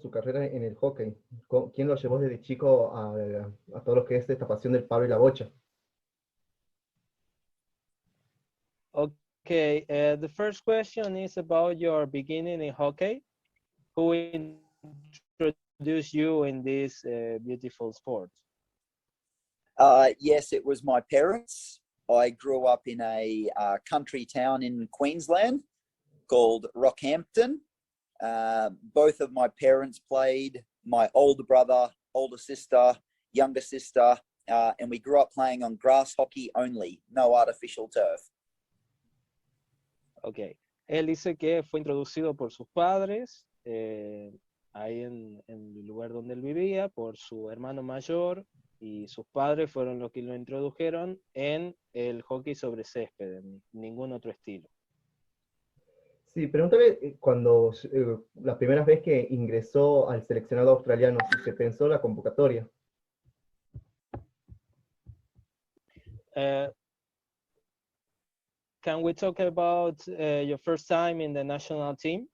su carrera en el hockey? ¿Quién lo llevó desde chico a todo lo que es esta pasión del palo y la bocha? Okay, the first question is about your beginning in hockey. Who introduced you in this beautiful sport? Yes, it was my parents. I grew up in a country town in Queensland called Rockhampton. Both of my parents played, my older brother, older sister, younger sister, and we grew up playing on grass hockey only, no artificial turf. Ok, él dice que fue introducido por sus padres, ahí en el lugar donde él vivía, por su hermano mayor, y sus padres fueron los que lo introdujeron en el hockey sobre césped, en ningún otro estilo. Sí, pregúntale cuando la primera vez que ingresó al seleccionado australiano, si se pensó la convocatoria. Can we talk about your first time in the national team?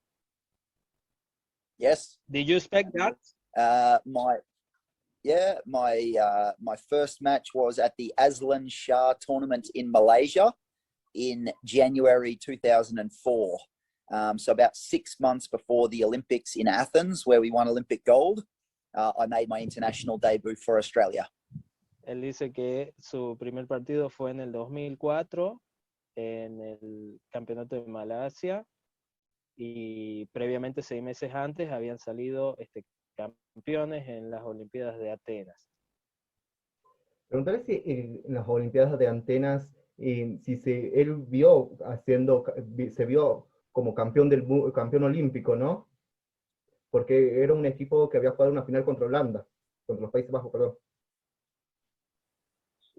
Yes. Did you expect that? My first match was at the Aslan Shah tournament in Malaysia in January 2004. So about 6 months before the Olympics in Athens, where we won Olympic gold, I made my international debut for Australia. Él dice que su primer partido fue en el 2004 en el campeonato de Malasia y previamente 6 meses antes habían salido campeones en las Olimpiadas de Atenas. Preguntarle si en las Olimpiadas de Atenas, él se vio como campeón olímpico, ¿no? Porque era un equipo que había jugado una final contra Holanda, contra los Países Bajos, perdón.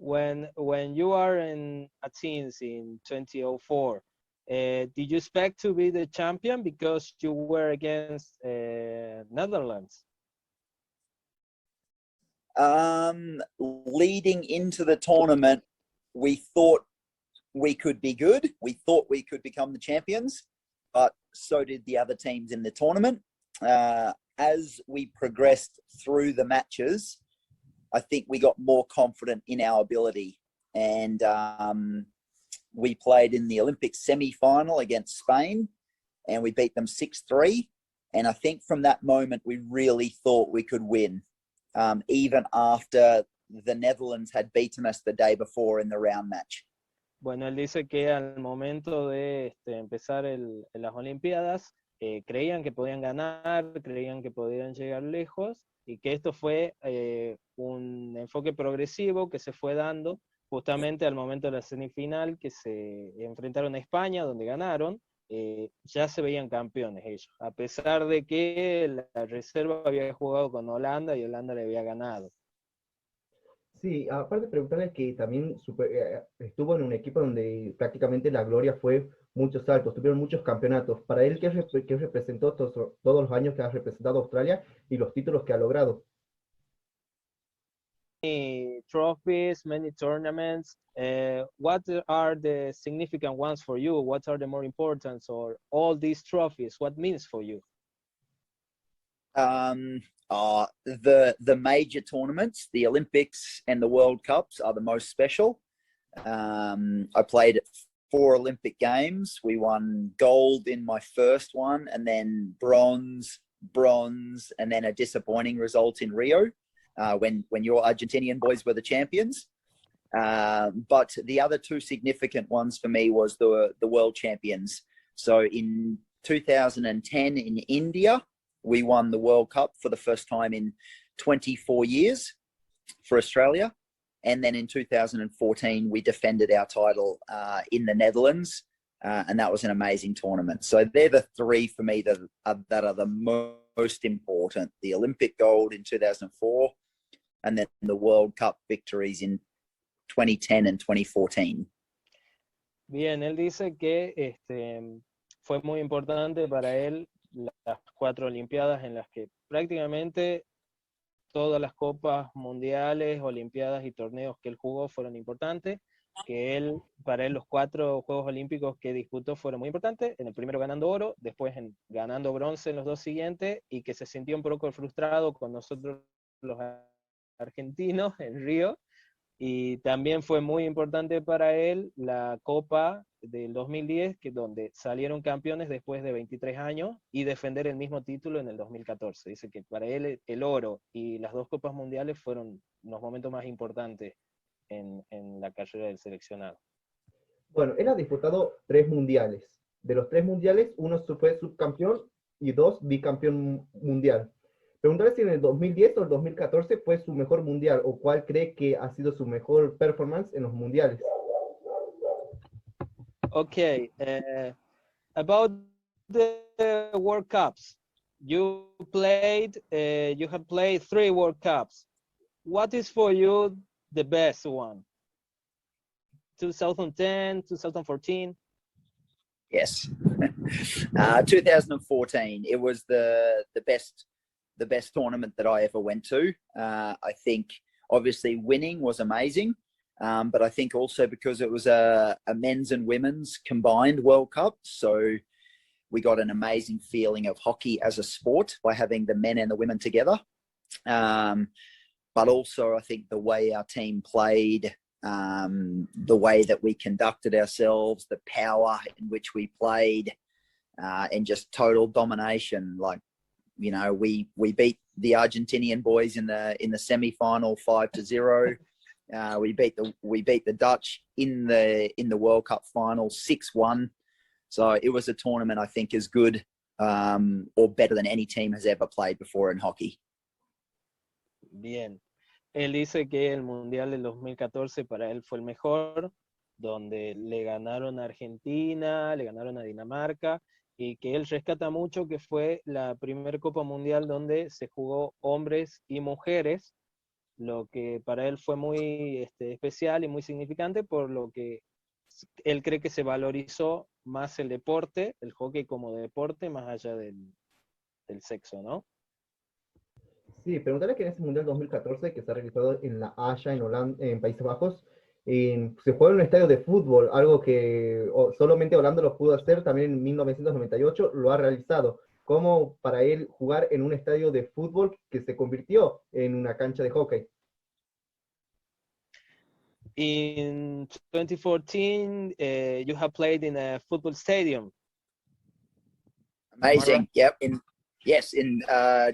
When you are in Athens in 2004, did you expect to be the champion because you were against Netherlands? Leading into the tournament, we thought we could be good. We thought we could become the champions, but so did the other teams in the tournament. As we progressed through the matches, I think we got more confident in our ability, and we played in the Olympic semi-final against Spain, and we beat them 6-3. And I think from that moment, we really thought we could win, even after the Netherlands had beaten us the day before in the round match. Bueno, él dice que al momento de empezar las Olimpiadas, creían que podían ganar, creían que podían llegar lejos, y que esto fue un enfoque progresivo que se fue dando justamente al momento de la semifinal, que se enfrentaron a España, donde ganaron. Ya se veían campeones ellos, a pesar de que la reserva había jugado con Holanda y Holanda le había ganado. Sí, aparte de preguntarle que también estuvo en un equipo donde prácticamente la gloria fue muchos saltos, tuvieron muchos campeonatos. Para él, ¿qué representó todos los años que ha representado a Australia y los títulos que ha logrado? Many trophies, many tournaments. What are the significant ones for you? What are the more important, or all these trophies? What means for you? The major tournaments, the Olympics and the World Cups, are the most special. I played at 4 Olympic Games. We won gold in my first one, and then bronze, and then a disappointing result in Rio when your Argentinian boys were the champions. But the other 2 significant ones for me was the World Champions. So in 2010 in India, we won the World Cup for the first time in 24 years for Australia. And then in 2014, we defended our title in the Netherlands. And that was an amazing tournament. So they're the 3 for me that are the most important. The Olympic gold in 2004, and then the World Cup victories in 2010 and 2014. Bien, él dice que fue muy importante para él las 4 Olimpiadas en las que prácticamente todas las copas mundiales, olimpiadas y torneos que él jugó fueron importantes. que para él los 4 Juegos Olímpicos que disputó fueron muy importantes, en el primero ganando oro, después ganando bronce en los 2 siguientes, y que se sintió un poco frustrado con nosotros los argentinos en Río, y también fue muy importante para él la Copa del 2010, donde salieron campeones después de 23 años, y defender el mismo título en el 2014. Dice que para él el oro y las 2 Copas Mundiales fueron los momentos más importantes en la carrera del seleccionado. Bueno, él ha disputado 3 mundiales. De los 3 mundiales, uno fue subcampeón y 2 bicampeón mundial. Preguntarle si en el 2010 o el 2014 fue su mejor mundial, o cuál cree que ha sido su mejor performance en los mundiales. Okay, about the World Cups, you have played 3 World Cups. What is for you the best one? 2010, 2014? Yes. 2014, it was the best tournament that I ever went to. I think obviously winning was amazing, but I think also because it was a men's and women's combined World Cup, so we got an amazing feeling of hockey as a sport by having the men and the women together. But also I think the way our team played, the way that we conducted ourselves, the power in which we played, and just total domination. Like, you know, we beat the Argentinian boys in the semi-final 5-0. We beat the Dutch in the World Cup final 6-1. So it was a tournament I think as good or better than any team has ever played before in hockey. Bien. Él dice que el Mundial del 2014 para él fue el mejor, donde le ganaron a Argentina, le ganaron a Dinamarca, y que él rescata mucho que fue la primera Copa Mundial donde se jugó hombres y mujeres, lo que para él fue muy especial y muy significante, por lo que él cree que se valorizó más el deporte, el hockey como deporte, más allá del sexo, ¿no? Sí, preguntarle que en ese Mundial 2014 que se ha realizado en La Haya, en Países Bajos, se juega en un estadio de fútbol, algo que solamente Holanda lo pudo hacer, también en 1998 lo ha realizado. ¿Cómo para él jugar en un estadio de fútbol que se convirtió en una cancha de hockey? In 2014, you have played in a football stadium. Amazing. Yep. In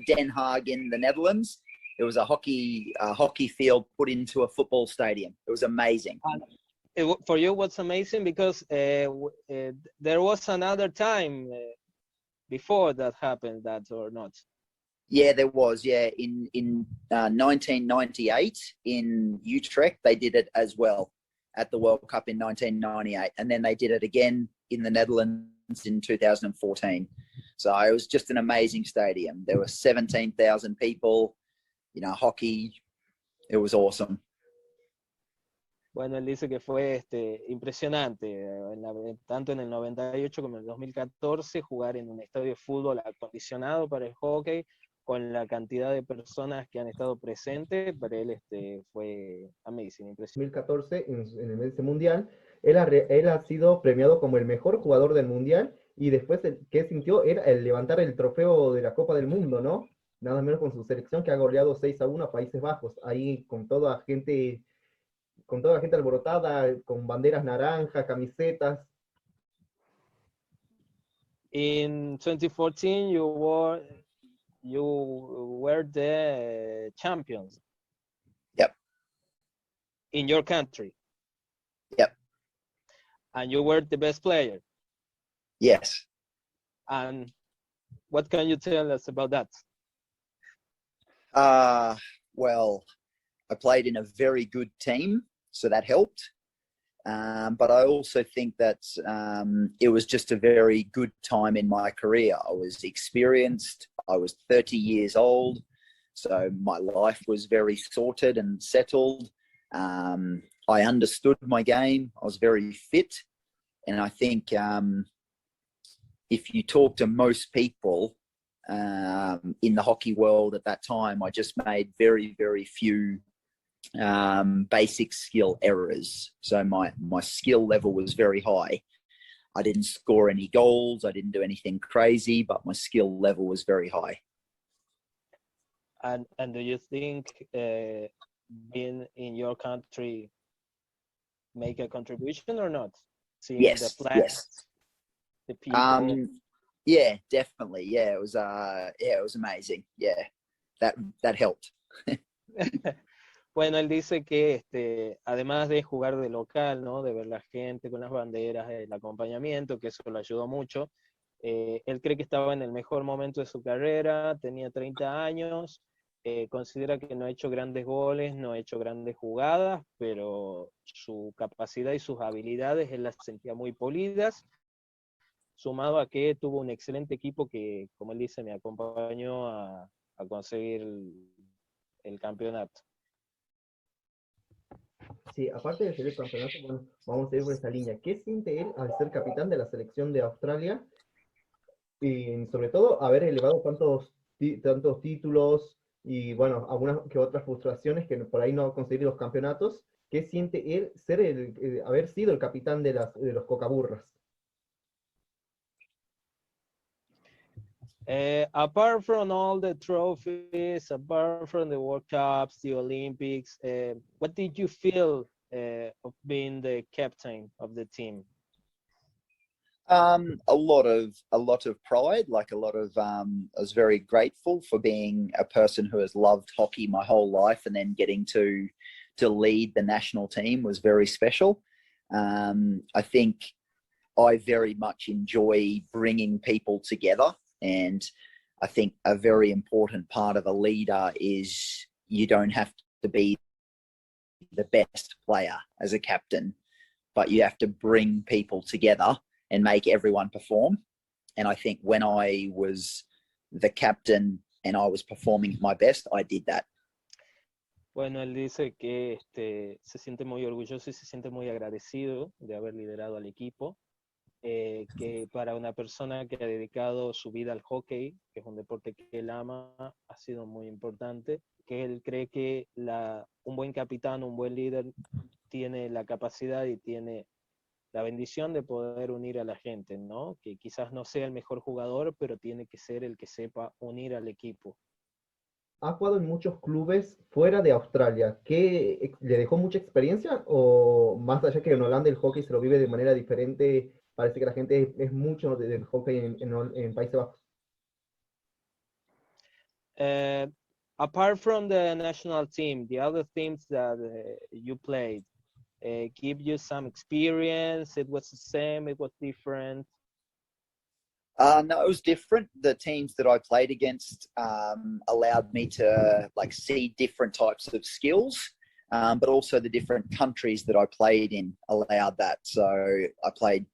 Den Haag in the Netherlands. It was a hockey field put into a football stadium. It was amazing. For you, what's amazing because there was another time before that happened, that or not? Yeah, there was. Yeah, in 1998 in Utrecht, they did it as well at the World Cup in 1998, and then they did it again in the Netherlands in 2014. So it was just an amazing stadium. There were 17,000 people. You know, hockey. It was awesome. Bueno, él dice que fue impresionante, tanto en el 98 como en el 2014, jugar en un estadio de fútbol acondicionado para el hockey, con la cantidad de personas que han estado presentes. Para él fue amazing, impresionante. 2014, en ese mundial, él ha sido premiado como el mejor jugador del mundial, y después que sintió era el levantar el trofeo de la Copa del Mundo, ¿no? Nada menos con su selección, que ha goleado 6-1 a Países Bajos, ahí con toda la gente alborotada, con banderas naranjas, camisetas. In 2014, you were the champions. Yep. In your country. Yep. And you were the best player. Yes. And what can you tell us about that? Well, I played in a very good team, so that helped. But I also think that it was just a very good time in my career. I was experienced. I was 30 years old. So my life was very sorted and settled. I understood my game. I was very fit. And I think if you talk to most people in the hockey world at that time, I just made very, very few basic skill errors. So my skill level was very high. I didn't score any goals. I didn't do anything crazy, but my skill level was very high. And do you think being in your country make a contribution or not? Seeing Yes, the flags, the people. Yeah, definitely. Yeah, it was amazing. Yeah, that helped. Bueno, él dice que además de jugar de local, ¿no? De ver la gente con las banderas, el acompañamiento, que eso lo ayudó mucho, él cree que estaba en el mejor momento de su carrera, tenía 30 años, considera que no ha hecho grandes goles, no ha hecho grandes jugadas, pero su capacidad y sus habilidades él las sentía muy polidas, sumado a que tuvo un excelente equipo que, como él dice, me acompañó a conseguir el campeonato. Sí, aparte de ser el campeonato, bueno, vamos a ir por esta línea. ¿Qué siente él al ser capitán de la selección de Australia? Y sobre todo haber elevado tantos títulos y bueno, algunas que otras frustraciones que por ahí no conseguir los campeonatos. ¿Qué siente él haber sido el capitán de los Cocaburras? Apart from all the trophies, apart from the World Cups, the Olympics, what did you feel of being the captain of the team? A lot of pride, like a lot of I was very grateful for being a person who has loved hockey my whole life, and then getting to lead the national team was very special. I think I very much enjoy bringing people together, and I think a very important part of a leader is you don't have to be the best player as a captain, but you have to bring people together and make everyone perform. And I think when I was the captain and I was performing at my best, I did that. Bueno, él dice que se siente muy orgulloso y se siente muy agradecido de haber liderado al equipo, que para una persona que ha dedicado su vida al hockey, que es un deporte que él ama, ha sido muy importante, que él cree que un buen capitán, un buen líder, tiene la capacidad y tiene la bendición de poder unir a la gente, ¿no? Que quizás no sea el mejor jugador, pero tiene que ser el que sepa unir al equipo. Ha jugado en muchos clubes fuera de Australia. ¿Qué le dejó mucha experiencia? ¿O más allá que en Holanda el hockey se lo vive de manera diferente? Parece que la gente es mucho del hockey en Países Bajos. Apart from the national team, the other teams that you played, give you some experience? It was the same, it was different? No, it was different. The teams that I played against allowed me to see different types of skills, but also the different countries that I played in allowed that. So I played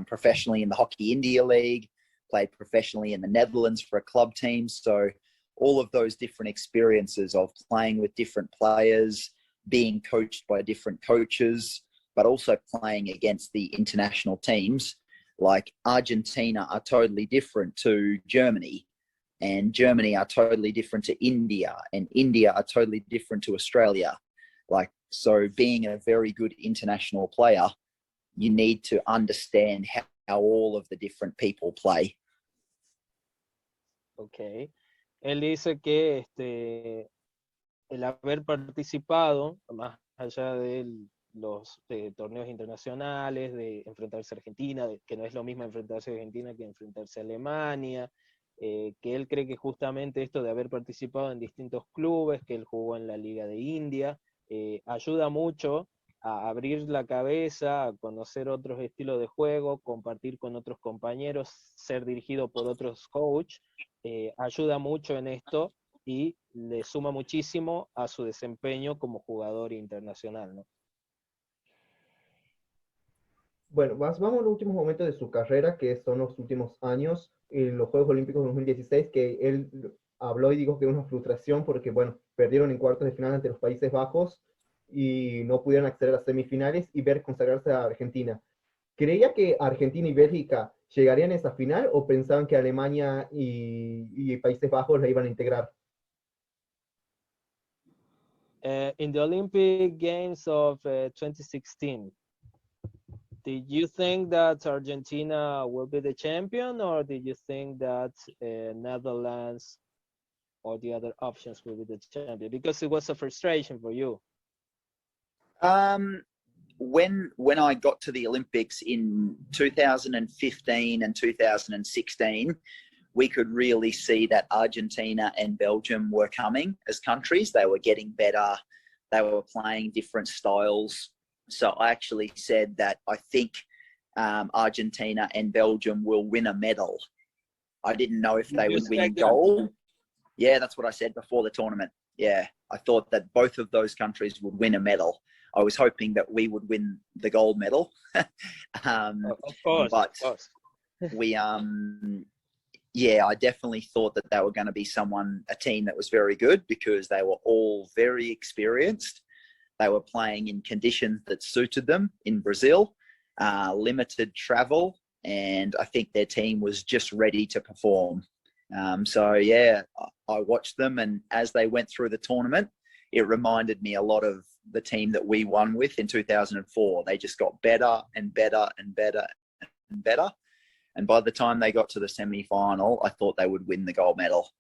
professionally in the Hockey India League, played professionally in the Netherlands for a club team. So all of those different experiences of playing with different players, being coached by different coaches, but also playing against the international teams. Like Argentina are totally different to Germany, and Germany are totally different to India, and India are totally different to Australia. So being a very good international player, you need to understand how all of the different people play. Okay. Él dice que el haber participado, más allá de los torneos internacionales, de enfrentarse a Argentina, que no es lo mismo enfrentarse a Argentina que enfrentarse a Alemania, que él cree que justamente esto de haber participado en distintos clubes, que él jugó en la Liga de India, ayuda mucho a abrir la cabeza, a conocer otros estilos de juego, compartir con otros compañeros, ser dirigido por otros coaches, ayuda mucho en esto y le suma muchísimo a su desempeño como jugador internacional, ¿no? Bueno, vamos a los últimos momentos de su carrera, que son los últimos años, en los Juegos Olímpicos de 2016, que él habló y dijo que era una frustración porque, bueno, perdieron en cuartos de final ante los Países Bajos y no pudieron acceder a las semifinales y ver consagrarse a Argentina. ¿Creía que Argentina y Bélgica llegarían a esa final o pensaban que Alemania y Países Bajos la iban a integrar? In the Olympic Games of 2016, did you think that Argentina will be the champion, or did you think that Netherlands or the other options will be the champion? Because it was a frustration for you. When I got to the Olympics in 2015 and 2016, we could really see that Argentina and Belgium were coming as countries. They were getting better. They were playing different styles. So I actually said that I think Argentina and Belgium will win a medal. I didn't know if they would win gold. Yeah, that's what I said before the tournament. Yeah, I thought that both of those countries would win a medal. I was hoping that we would win the gold medal. Of course. We, yeah, I definitely thought that they were going to be a team that was very good, because they were all very experienced. They were playing in conditions that suited them in Brazil, limited travel, and I think their team was just ready to perform. So yeah, I watched them, and as they went through the tournament, it reminded me a lot of the team that we won with in 2004. They just got better and better and better and better. And by the time they got to the semi-final, I thought they would win the gold medal.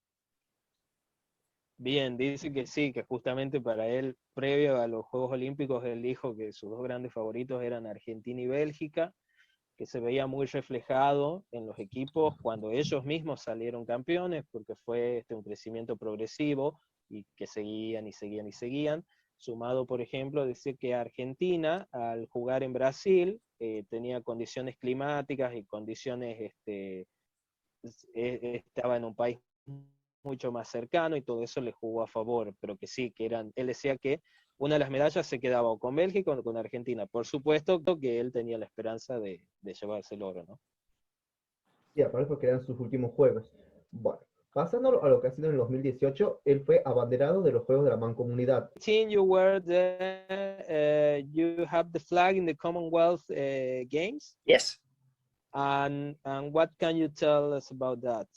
Bien, dice que sí, que justamente para él, previo a los Juegos Olímpicos, él dijo que sus dos grandes favoritos eran Argentina y Bélgica, que se veía muy reflejado en los equipos cuando ellos mismos salieron campeones, porque fue un crecimiento progresivo y que seguían y seguían y seguían. Sumado, por ejemplo, dice que Argentina, al jugar en Brasil, tenía condiciones climáticas y condiciones, estaba en un país mucho más cercano y todo eso le jugó a favor, pero que sí, que él decía que una de las medallas se quedaba o con Bélgica o con Argentina. Por supuesto que él tenía la esperanza de llevarse el oro, ¿no? Sí, aparte porque eran sus últimos juegos. Bueno, pasando a lo que ha sido en el 2018, él fue abanderado de los Juegos de la Mancomunidad. You were there, you have the flag in the Commonwealth Games? Yes. And what can you tell us about that?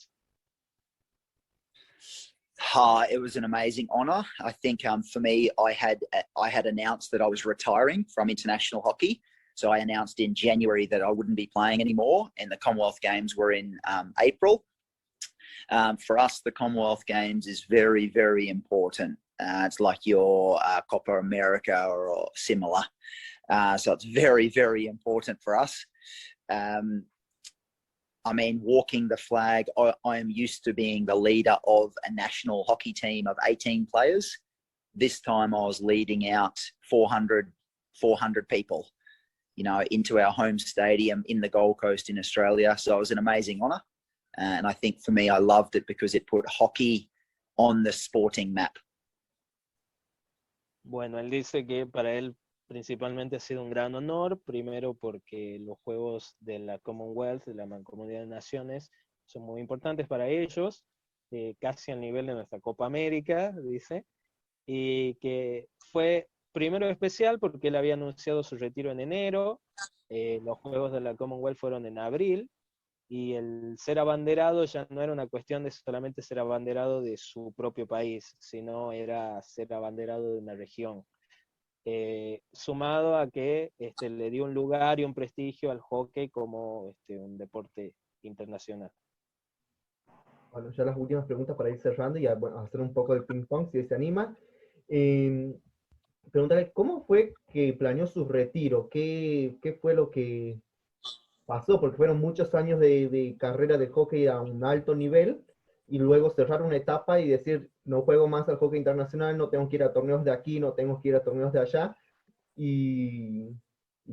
It was an amazing honour. I think for me, I had announced that I was retiring from international hockey. So I announced in January that I wouldn't be playing anymore, and the Commonwealth Games were in April. For us, the Commonwealth Games is very, very important. It's like your Copa America or similar. So it's very, very important for us. I mean, walking the flag, I am used to being the leader of a national hockey team of 18 players. This time I was leading out 400 people, you know, into our home stadium in the Gold Coast in Australia. So it was an amazing honour. And I think for me, I loved it because it put hockey on the sporting map. Bueno, él dice que para él principalmente ha sido un gran honor, primero porque los Juegos de la Commonwealth, de la Mancomunidad de Naciones, son muy importantes para ellos, casi al nivel de nuestra Copa América, dice, y que fue primero especial porque él había anunciado su retiro en enero, los Juegos de la Commonwealth fueron en abril, y el ser abanderado ya no era una cuestión de solamente ser abanderado de su propio país, sino era ser abanderado de una región. Sumado a que le dio un lugar y un prestigio al hockey como un deporte internacional. Bueno, ya las últimas preguntas para ir cerrando y bueno, hacer un poco de ping pong si se anima. Preguntarle, ¿cómo fue que planeó su retiro? ¿Qué fue lo que pasó? Porque fueron muchos años de carrera de hockey a un alto nivel y luego cerrar una etapa y decir, no juego más al hockey internacional, no tengo que ir a torneos de aquí, no tengo que ir a torneos de allá, y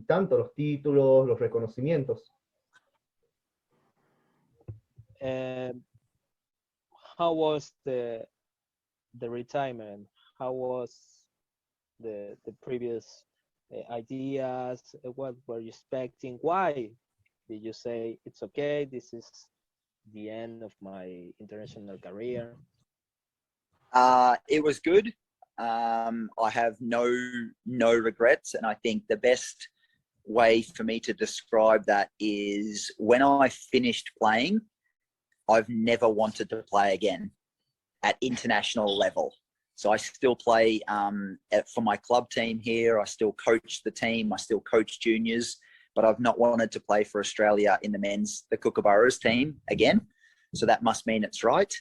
tanto los títulos, los reconocimientos. How was the retirement? How was the previous ideas? What were you expecting? Why did you say, it's okay, this is the end of my international career? It was good. I have no regrets, and I think the best way for me to describe that is when I finished playing, I've never wanted to play again at international level. So I still play for my club team here. I still coach the team. I still coach juniors, but I've not wanted to play for Australia in the Kookaburras team again. So that must mean it's right.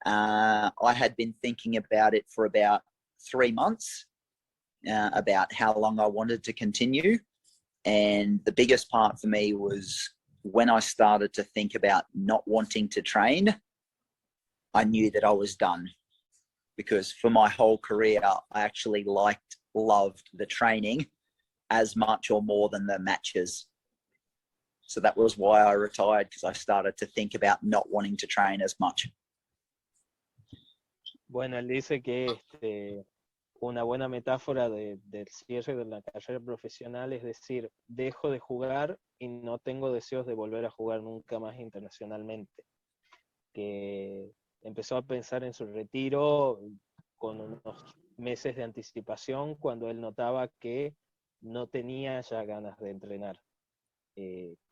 I had been thinking about it for about 3 months, about how long I wanted to continue. And the biggest part for me was when I started to think about not wanting to train, I knew that I was done. Because for my whole career, I actually loved the training as much or more than the matches. So that was why I retired, because I started to think about not wanting to train as much. Bueno, él dice que una buena metáfora del cierre de la carrera profesional es decir, dejo de jugar y no tengo deseos de volver a jugar nunca más internacionalmente. Que empezó a pensar en su retiro con unos meses de anticipación cuando él notaba que no tenía ya ganas de entrenar.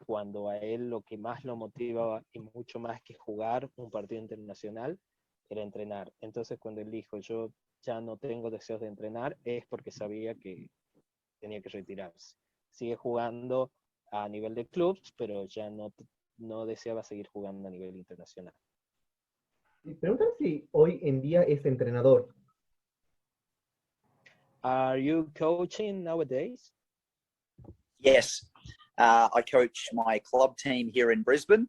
Cuando a él lo que más lo motivaba y mucho más que jugar un partido internacional era entrenar. Entonces cuando él dijo yo ya no tengo deseos de entrenar es porque sabía que tenía que retirarse. Sigue jugando a nivel de clubs, pero ya no deseaba seguir jugando a nivel internacional. Y preguntan si hoy en día es entrenador. Are you coaching nowadays? Yes, I coach my club team here in Brisbane,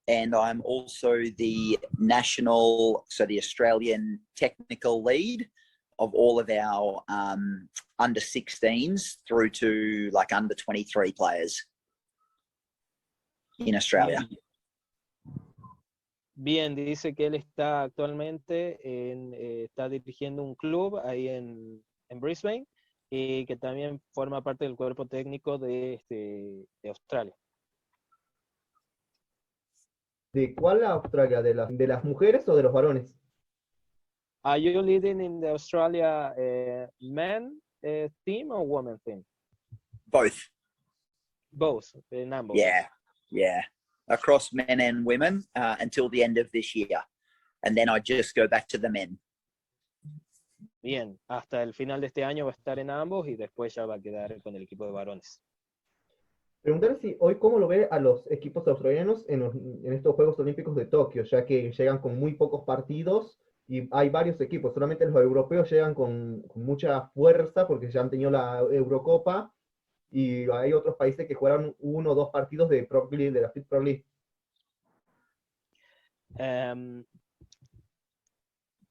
and I'm also the the Australian technical lead of all of our under 16s through to like under 23 players in Australia. Bien, dice que él está actualmente está dirigiendo un club ahí en Brisbane y que también forma parte del cuerpo técnico de Australia. ¿De cuál Australia? ¿De las mujeres o de los varones? Are you leading in the Australia men team or women team? Both. Both, in ambos. Yeah. Across men and women until the end of this year. And then I just go back to the men. Bien, hasta el final de este año va a estar en ambos y después ya va a quedar con el equipo de varones. Preguntar si hoy cómo lo ve a los equipos australianos en estos Juegos Olímpicos de Tokio, ya que llegan con muy pocos partidos y hay varios equipos, solamente los europeos llegan con mucha fuerza porque ya han tenido la Eurocopa y hay otros países que juegan 1 o 2 partidos de Pro League, de la Fit Pro League.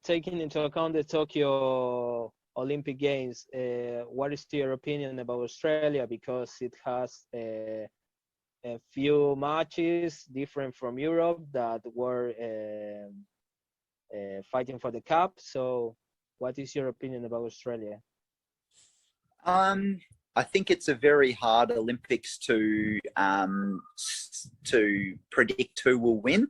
Taking into account the Tokyo Olympic Games, what is your opinion about Australia? Because it has a few matches different from Europe that were fighting for the cup. So what is your opinion about Australia? I think it's a very hard Olympics to predict who will win.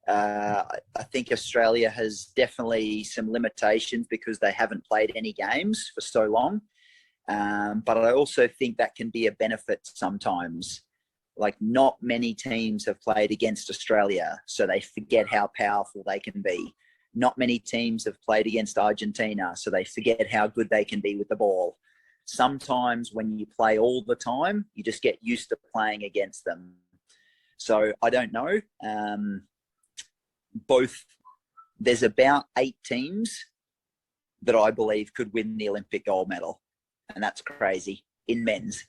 I think Australia has definitely some limitations because they haven't played any games for so long. But I also think that can be a benefit sometimes. Like not many teams have played against Australia, so they forget how powerful they can be. Not many teams have played against Argentina, so they forget how good they can be with the ball. Sometimes when you play all the time, you just get used to playing against them. So I don't know. There's about 8 teams that I believe could win the Olympic gold medal. And that's crazy in men's.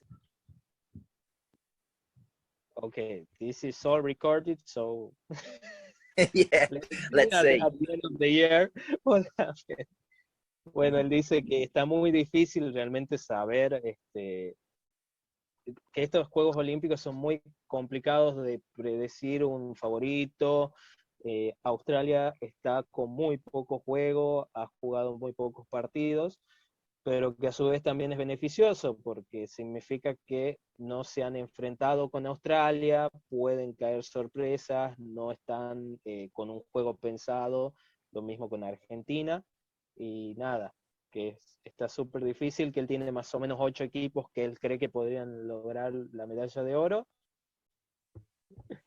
Okay, this is all recorded, so Yeah, let's see. At the end of the year, what happened. Bueno, él dice que está muy difícil realmente saber que estos Juegos Olímpicos son muy complicados de predecir un favorito. Australia está con muy poco juego, ha jugado muy pocos partidos, pero que a su vez también es beneficioso porque significa que no se han enfrentado con Australia, pueden caer sorpresas, no están con un juego pensado, lo mismo con Argentina. Y nada, que está súper difícil, que él tiene más o menos 8 equipos que él cree que podrían lograr la medalla de oro.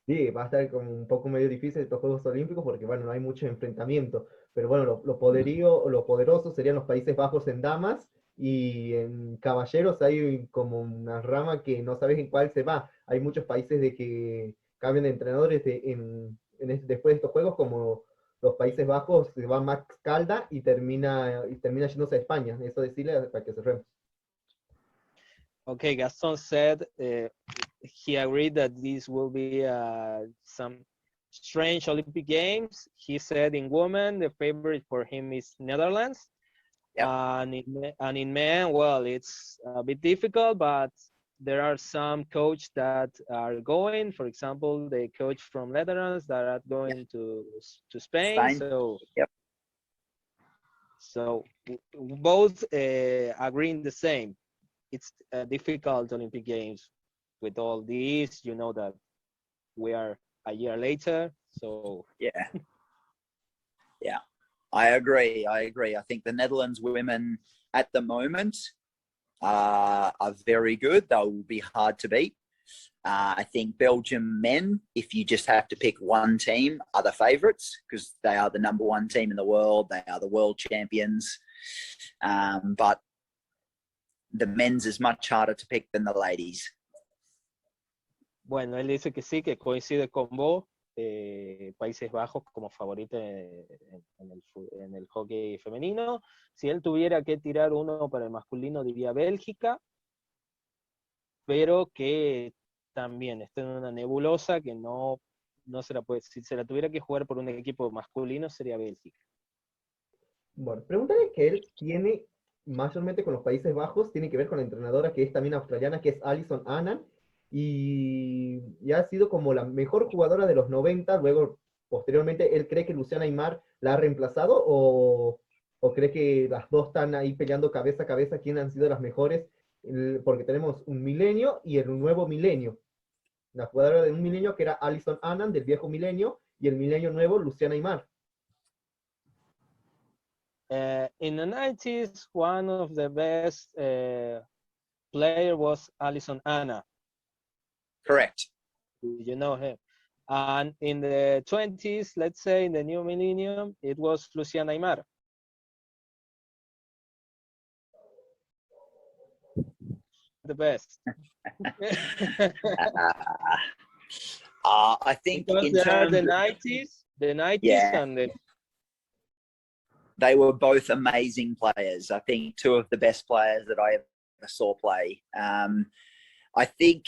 Sí, va a estar como un poco medio difícil estos Juegos Olímpicos porque, bueno, no hay mucho enfrentamiento. Pero bueno, lo poderoso serían los Países Bajos en damas y en caballeros hay como una rama que no sabes en cuál se va. Hay muchos países de que cambian de entrenadores después de estos Juegos, como los Países Bajos, se va Max Calda y termina yéndose a España. Eso decirle para que cerremos. Okay, Gaston said he agreed that this will be some strange Olympic Games. He said in women, the favorite for him is Netherlands. Yep. And in men, well, it's a bit difficult, but there are some coach that are going. For example, the coach from Netherlands that are going to Spain. Yep. So both agreeing the same. It's a difficult Olympic Games with all these. You know that we are a year later, so yeah. I agree. I think the Netherlands women at the moment are very good. They will be hard to beat. I think Belgium men, if you just have to pick one team, are the favourites because they are the number one team in the world. They are the world champions. But the men's is much harder to pick than the ladies. Bueno, él dice que sí, que coincide con vos, Países Bajos como favorito en el hockey femenino. Si él tuviera que tirar uno para el masculino, diría Bélgica, pero que también está en una nebulosa que no se la puede, si se la tuviera que jugar por un equipo masculino, sería Bélgica. Bueno, pregúntale que él tiene, mayormente con los Países Bajos, tiene que ver con la entrenadora que es también australiana, que es Alison Annan, y ha sido como la mejor jugadora de los 90, luego, posteriormente, ¿él cree que Luciana Aymar la ha reemplazado o cree que las dos están ahí peleando cabeza a cabeza quién han sido las mejores? Porque tenemos un milenio y el nuevo milenio. La jugadora de un milenio que era Alison Annan del viejo milenio y el milenio nuevo, Luciana Aymar. In the 90s, one of the best player was Alison Anna. Correct. You know him. And in the 20s, let's say in the new millennium, it was Luciana Aymar. The best. I think because in there are terms the of, 90s Yeah. and they were both amazing players. I think two of the best players that I ever saw play. I think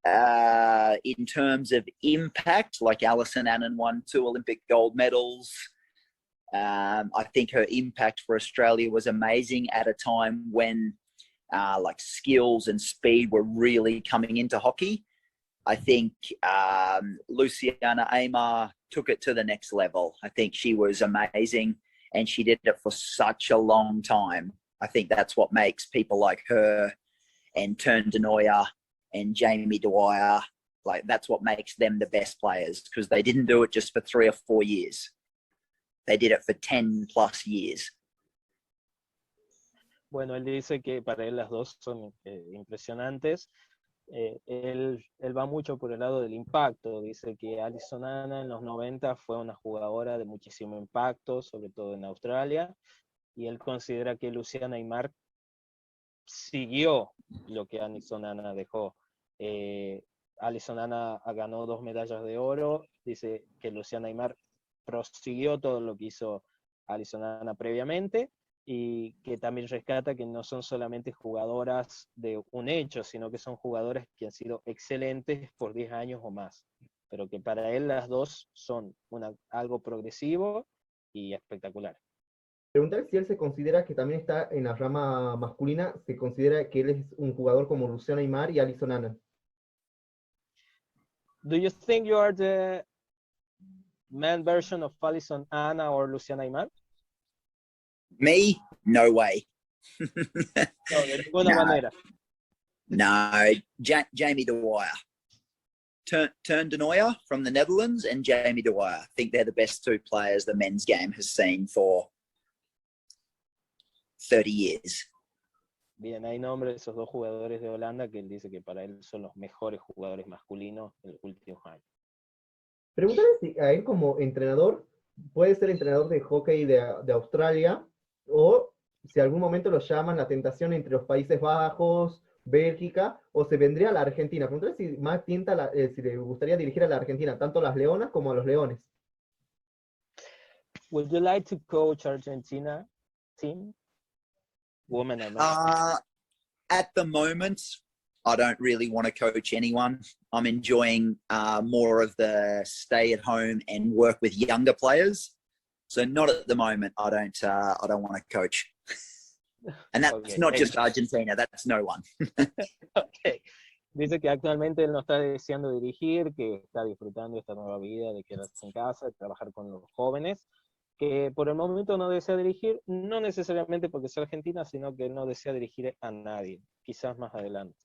in terms of impact, like Alison Annan won 2 Olympic gold medals. I think her impact for Australia was amazing at a time when like skills and speed were really coming into hockey. I think Luciana Aymar took it to the next level. I think she was amazing and she did it for such a long time. I think that's what makes people like her and Turn de Nooijer and Jamie Dwyer, like that's what makes them the best players because they didn't do it just for 3 or 4 years. They did it for 10 plus years. Bueno, él dice que para él las dos son impresionantes. Él va mucho por el lado del impacto. Dice que Alison Anna en los 90 fue una jugadora de muchísimo impacto, sobre todo en Australia, y él considera que Luciana Aymar siguió lo que Alison Anna dejó. Alison Anna ganó 2 medallas de oro. Dice que Luciana Aymar prosiguió todo lo que hizo Alison Anna previamente, y que también rescata que no son solamente jugadoras de un hecho, sino que son jugadoras que han sido excelentes por 10 años o más, pero que para él las dos son algo progresivo y espectacular. Preguntar si él se considera que también está en la rama masculina, se considera que él es un jugador como Luciana Aymar y Alison Annan. Do you think you are the man version of Alison Anna or Luciana Aymar? Me? No way. No, de ninguna manera. No, Jamie Dwyer. Turn de Nooijer from the Netherlands and Jamie Dwyer. I think they're the best 2 players the men's game has seen for 30 years. Bien, hay nombres de esos dos jugadores de Holanda que él dice que para él son los mejores jugadores masculinos de los últimos años. Pregúntale si a él como entrenador, puede ser entrenador de hockey de Australia, o si algún momento lo llaman la tentación entre los Países Bajos, Bélgica, o se vendría a la Argentina. Pregúntale si más tienta, si le gustaría dirigir a la Argentina, tanto a las Leonas como a los Leones. Would you like to coach Argentina team? Women and men. At the moment, I don't really want to coach anyone. I'm enjoying more of the stay at home and work with younger players. So not at the moment. I don't want to coach. And that's Okay, not just Argentina. That's no one. Okay. Dice que actualmente él no está deseando dirigir, que está disfrutando esta nueva vida de quedarse en casa, de trabajar con los jóvenes, que por el momento no desea dirigir, no necesariamente porque es Argentina, sino que no desea dirigir a nadie, quizás más adelante.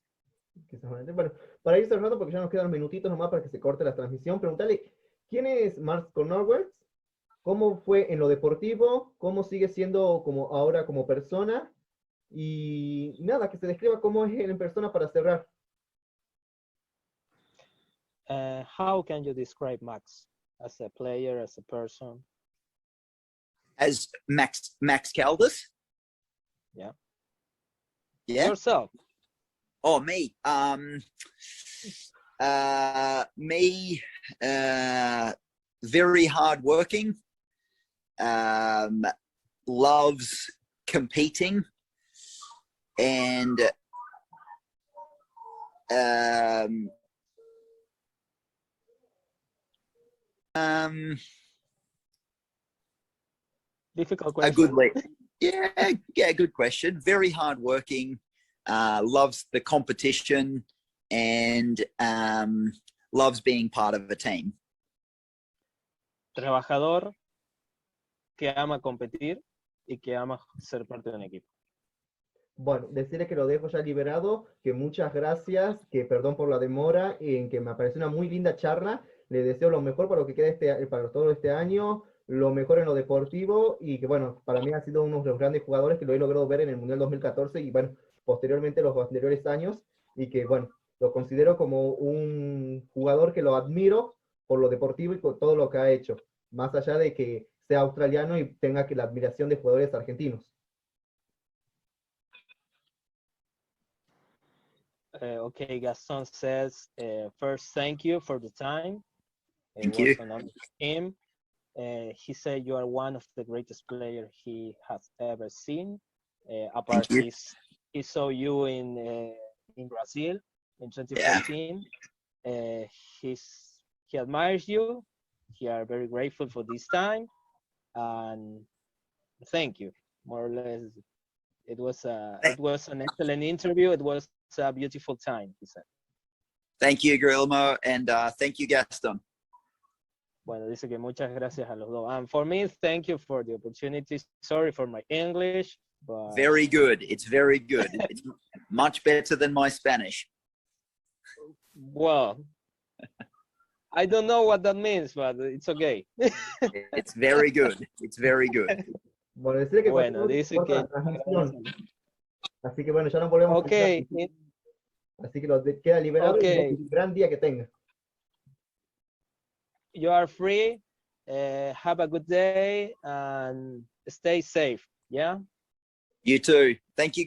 Bueno, para ir cerrando, porque ya nos quedan minutitos nomás para que se corte la transmisión, preguntarle, ¿quién es Mark Knowles? ¿Cómo fue en lo deportivo? ¿Cómo sigue siendo como ahora como persona? Y nada, que se describa cómo es él en persona para cerrar. How can you describe Max as a player, as a person? As Max Caldas? Yeah. Yeah. Yourself. Oh, me. Very hardworking. Loves competing, and Difficult question. a good lead. Yeah, good question. Very hardworking. Loves the competition, and loves being part of a team. Trabajador, que ama competir y que ama ser parte de un equipo. Bueno, decirle que lo dejo ya liberado, que muchas gracias, que perdón por la demora, en que me pareció una muy linda charla. Le deseo lo mejor para lo que quede para todo este año, lo mejor en lo deportivo, y que bueno, para mí ha sido uno de los grandes jugadores que lo he logrado ver en el Mundial 2014 y bueno, posteriormente los anteriores años, y que bueno, lo considero como un jugador que lo admiro por lo deportivo y por todo lo que ha hecho, más allá de que sea australiano y tenga que la admiración de jugadores argentinos. Okay, Gaston says, first, thank you for the time. Thank you. An honor for him. He said you are one of the greatest players he has ever seen. Apart, he saw you in Brazil in 2014. Yeah. He admires you. He are very grateful for this time, and thank you. More or less, it was an excellent interview. It was a beautiful time, he said. Thank you, Guillermo, and thank you, Gaston. Bueno, dice que muchas gracias a los dos. And for me, thank you for the opportunity. Sorry for my English, but... Very good. It's very good. It's much better than my Spanish. Well, I don't know what that means, but it's okay. It's very good. It's very good. Bueno, decirle que bueno, dice que... la transmisión. Así que bueno, ya nos volvemos a ver. Así que lo queda liberado y un gran día que tenga. You are free. Have a good day and stay safe. Yeah. You too. Thank you.